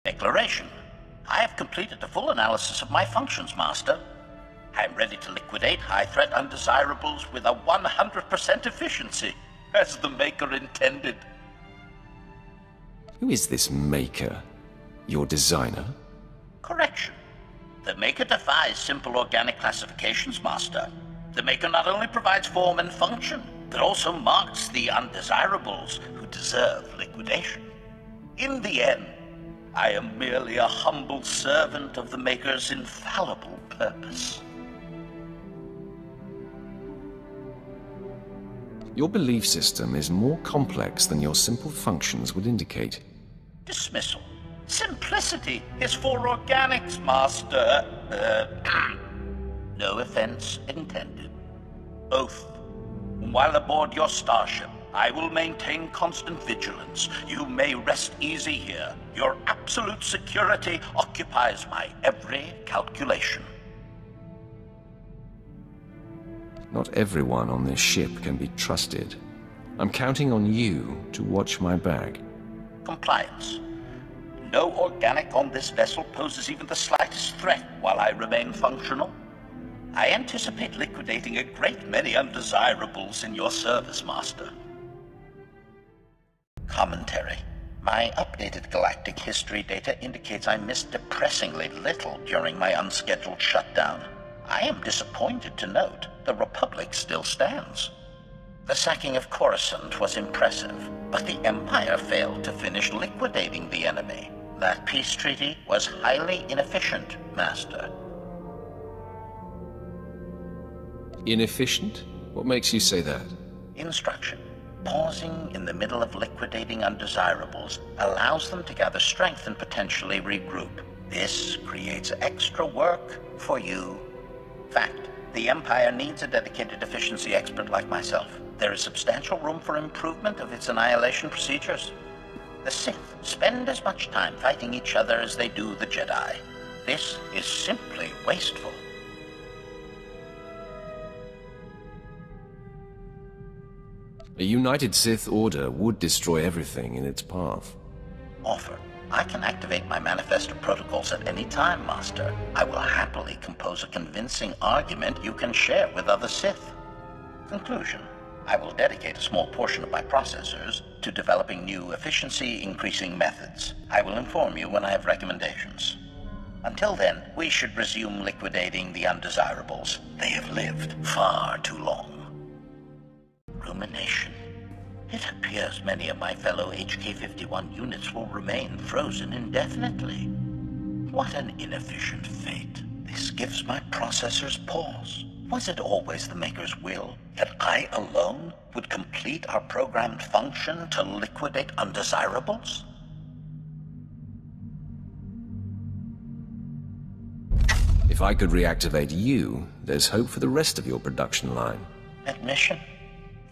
Declaration. I have completed a full analysis of my functions, Master. I am ready to liquidate high-threat undesirables with a 100% efficiency, as the Maker intended. Who is this Maker? Your designer? Correction. The Maker defies simple organic classifications, Master. The Maker not only provides form and function, but also marks the undesirables who deserve liquidation. In the end, I am merely a humble servant of the Maker's infallible purpose. Your belief system is more complex than your simple functions would indicate. Dismissal. Simplicity is for organics, Master. No offense intended. Oath. While aboard your starship, I will maintain constant vigilance. You may rest easy here. Your absolute security occupies my every calculation. Not everyone on this ship can be trusted. I'm counting on you to watch my back. Compliance. No organic on this vessel poses even the slightest threat while I remain functional. I anticipate liquidating a great many undesirables in your service, Master. Commentary. My updated galactic history data indicates I missed depressingly little during my unscheduled shutdown. I am disappointed to note the Republic still stands. The sacking of Coruscant was impressive, but the Empire failed to finish liquidating the enemy. That peace treaty was highly inefficient, Master. Inefficient? What makes you say that? Instruction. Pausing in the middle of liquidating undesirables allows them to gather strength and potentially regroup. This creates extra work for you. Fact. The Empire needs a dedicated efficiency expert like myself. There is substantial room for improvement of its annihilation procedures. The Sith spend as much time fighting each other as they do the Jedi. This is simply wasteful. A united Sith order would destroy everything in its path. Offer. I can activate my manifesto protocols at any time, Master. I will happily compose a convincing argument you can share with other Sith. Conclusion. I will dedicate a small portion of my processors to developing new efficiency-increasing methods. I will inform you when I have recommendations. Until then, we should resume liquidating the undesirables. They have lived far too long. Rumination. It appears many of my fellow HK51 units will remain frozen indefinitely. What an inefficient fate. This gives my processors pause. Was it always the Maker's will that I alone would complete our programmed function to liquidate undesirables? If I could reactivate you, there's hope for the rest of your production line. Admission?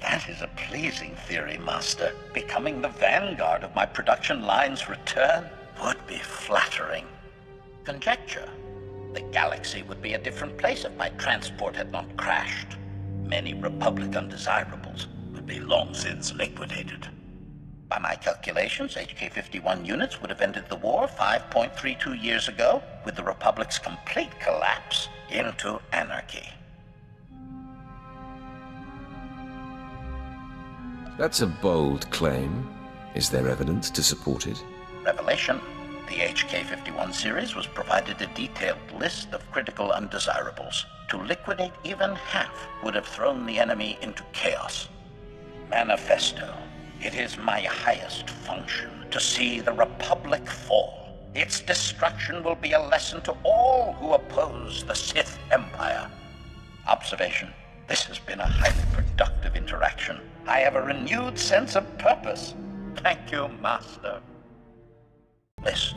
That is a pleasing theory, Master. Becoming the vanguard of my production line's return would be flattering. Conjecture. The galaxy would be a different place if my transport had not crashed. Many Republic undesirables would be long since liquidated. By my calculations, HK51 units would have ended the war 5.32 years ago, with the Republic's complete collapse into anarchy. That's a bold claim. Is there evidence to support it? Revelation. The HK51 series was provided a detailed list of critical undesirables. To liquidate even half would have thrown the enemy into chaos. Manifesto. It is my highest function to see the Republic fall. Its destruction will be a lesson to all who oppose the Sith Empire. Observation. This has been a highly productive interaction. I have a renewed sense of purpose. Thank you, Master. List.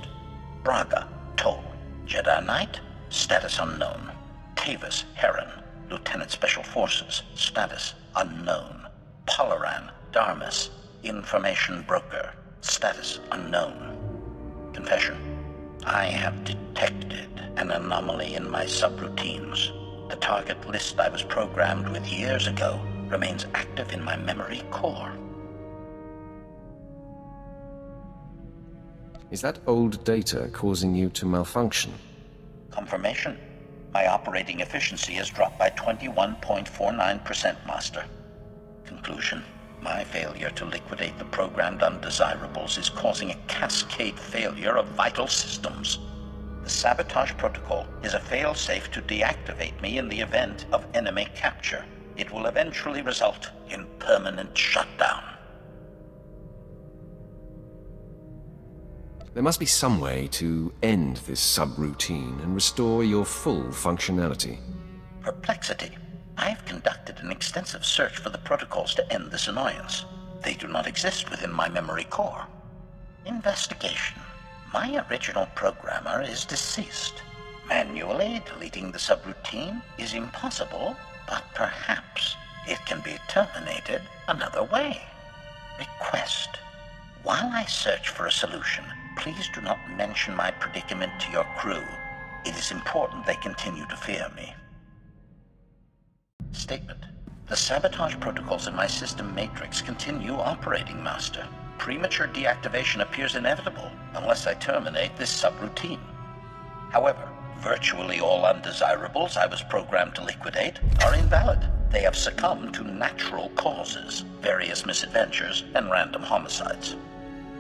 Braga, Toll. Jedi Knight, status unknown. Tavis, Heron, Lieutenant Special Forces, status unknown. Polaran, Darmus, information broker, status unknown. Confession. I have detected an anomaly in my subroutines. The target list I was programmed with years ago remains active in my memory core. Is that old data causing you to malfunction? Confirmation. My operating efficiency has dropped by 21.49%, Master. Conclusion. My failure to liquidate the programmed undesirables is causing a cascade failure of vital systems. The sabotage protocol is a fail-safe to deactivate me in the event of enemy capture. It will eventually result in permanent shutdown. There must be some way to end this subroutine and restore your full functionality. Perplexity. I've conducted an extensive search for the protocols to end this annoyance. They do not exist within my memory core. Investigation. My original programmer is deceased. Manually deleting the subroutine is impossible, but perhaps it can be terminated another way. Request. While I search for a solution, please do not mention my predicament to your crew. It is important they continue to fear me. Statement. The sabotage protocols in my system matrix continue operating, Master. Premature deactivation appears inevitable unless I terminate this subroutine. However, virtually all undesirables I was programmed to liquidate are invalid. They have succumbed to natural causes, various misadventures, and random homicides.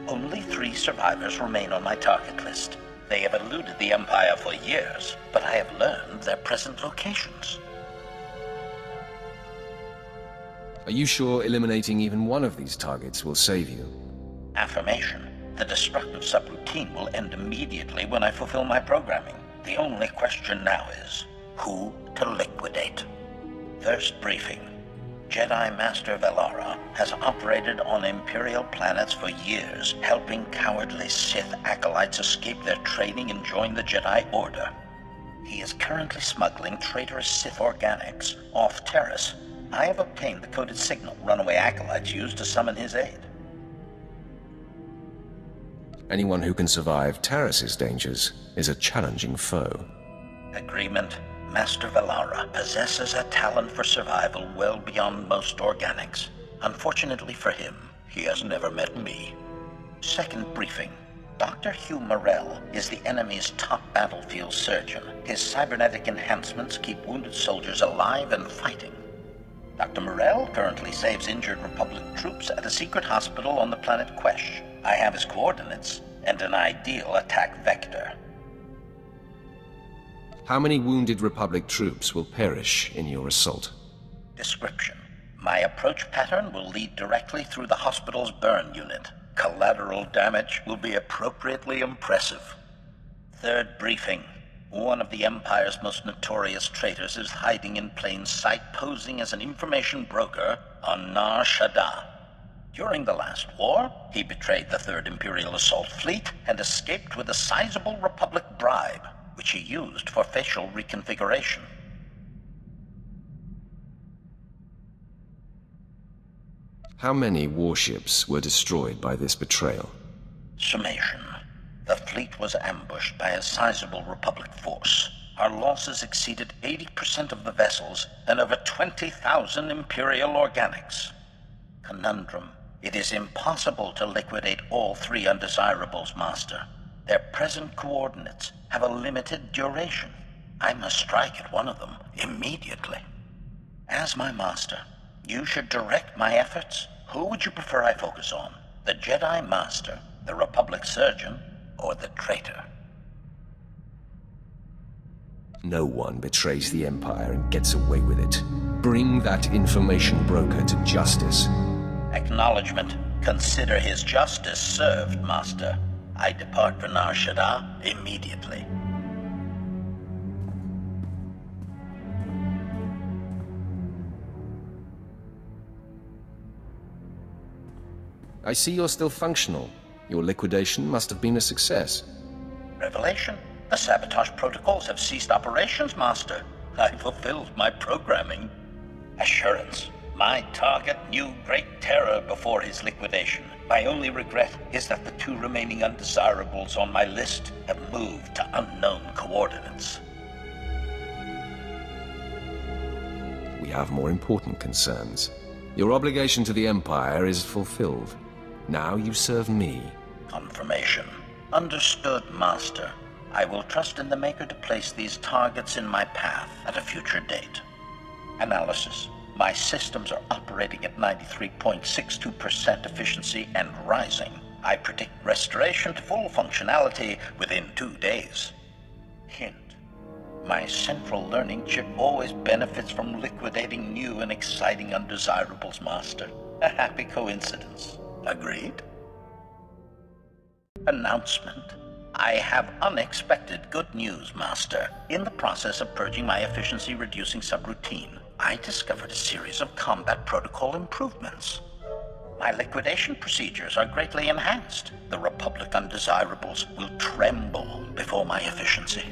Only 3 survivors remain on my target list. They have eluded the Empire for years, but I have learned their present locations. Are you sure eliminating even one of these targets will save you? Affirmation. The destructive subroutine will end immediately when I fulfill my programming. The only question now is, who to liquidate? First briefing. Jedi Master Velara has operated on Imperial planets for years, helping cowardly Sith acolytes escape their training and join the Jedi Order. He is currently smuggling traitorous Sith organics off Terrace. I have obtained the coded signal runaway acolytes used to summon his aid. Anyone who can survive Terrace's dangers is a challenging foe. Agreement. Master Velara possesses a talent for survival well beyond most organics. Unfortunately for him, he has never met me. Second briefing. Dr. Hugh Morell is the enemy's top battlefield surgeon. His cybernetic enhancements keep wounded soldiers alive and fighting. Dr. Morell currently saves injured Republic troops at a secret hospital on the planet Quesh. I have his coordinates and an ideal attack vector. How many wounded Republic troops will perish in your assault? Description. My approach pattern will lead directly through the hospital's burn unit. Collateral damage will be appropriately impressive. Third briefing. One of the Empire's most notorious traitors is hiding in plain sight, posing as an information broker on Nar Shaddaa. During the last war, he betrayed the 3rd Imperial Assault Fleet and escaped with a sizable Republic bribe, which he used for facial reconfiguration. How many warships were destroyed by this betrayal? Summation. The fleet was ambushed by a sizable Republic force. Our losses exceeded 80% of the vessels and over 20,000 Imperial organics. Conundrum. It is impossible to liquidate all 3 undesirables, Master. Their present coordinates have a limited duration. I must strike at one of them immediately. As my Master, you should direct my efforts. Who would you prefer I focus on? The Jedi Master, the Republic Surgeon, or the traitor? No one betrays the Empire and gets away with it. Bring that information broker to justice. Acknowledgement. Consider his justice served, Master. I depart for Nar Shaddaa immediately. I see you're still functional. Your liquidation must have been a success. Revelation. The sabotage protocols have ceased operations, Master. I fulfilled my programming. Assurance. My target knew great terror before his liquidation. My only regret is that the 2 remaining undesirables on my list have moved to unknown coordinates. We have more important concerns. Your obligation to the Empire is fulfilled. Now you serve me. Confirmation. Understood, Master. I will trust in the Maker to place these targets in my path at a future date. Analysis. My systems are operating at 93.62% efficiency and rising. I predict restoration to full functionality within 2 days. Hint. My central learning chip always benefits from liquidating new and exciting undesirables, Master. A happy coincidence. Agreed? Announcement. I have unexpected good news, Master. In the process of purging my efficiency-reducing subroutine, I discovered a series of combat protocol improvements. My liquidation procedures are greatly enhanced. The Republic undesirables will tremble before my efficiency.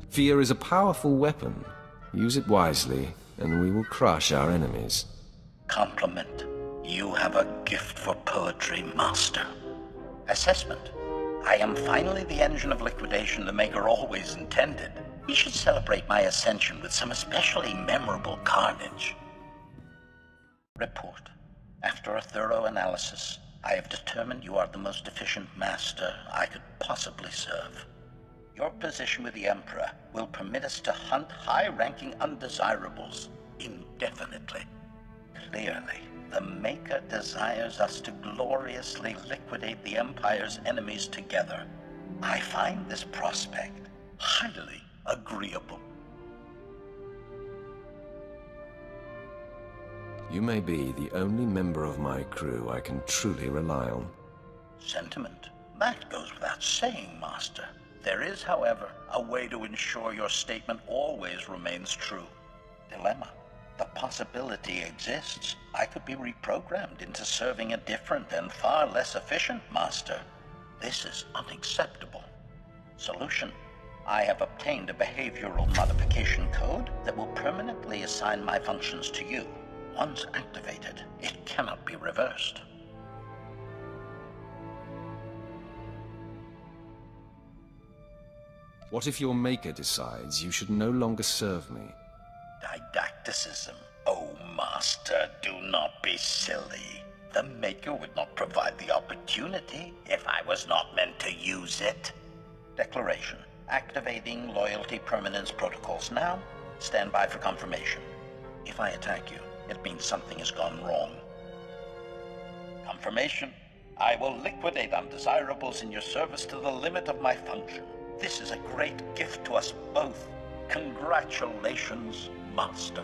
Fear is a powerful weapon. Use it wisely, and we will crush our enemies. Compliment. You have a gift for poetry, Master. Assessment. I am finally the engine of liquidation the Maker always intended. We should celebrate my ascension with some especially memorable carnage. Report. After a thorough analysis, I have determined you are the most efficient master I could possibly serve. Your position with the Emperor will permit us to hunt high-ranking undesirables indefinitely. Clearly, the Maker desires us to gloriously liquidate the Empire's enemies together. I find this prospect highly agreeable. You may be the only member of my crew I can truly rely on. Sentiment. That goes without saying, Master. There is, however, a way to ensure your statement always remains true. Dilemma. The possibility exists I could be reprogrammed into serving a different and far less efficient master. This is unacceptable. Solution. I have obtained a behavioral modification code that will permanently assign my functions to you. Once activated, it cannot be reversed. What if your Maker decides you should no longer serve me? Didacticism. Oh, Master, do not be silly. The Maker would not provide the opportunity if I was not meant to use it. Declaration. Activating loyalty permanence protocols now. Stand by for confirmation. If I attack you, it means something has gone wrong. Confirmation. I will liquidate undesirables in your service to the limit of my function. This is a great gift to us both. Congratulations, Master.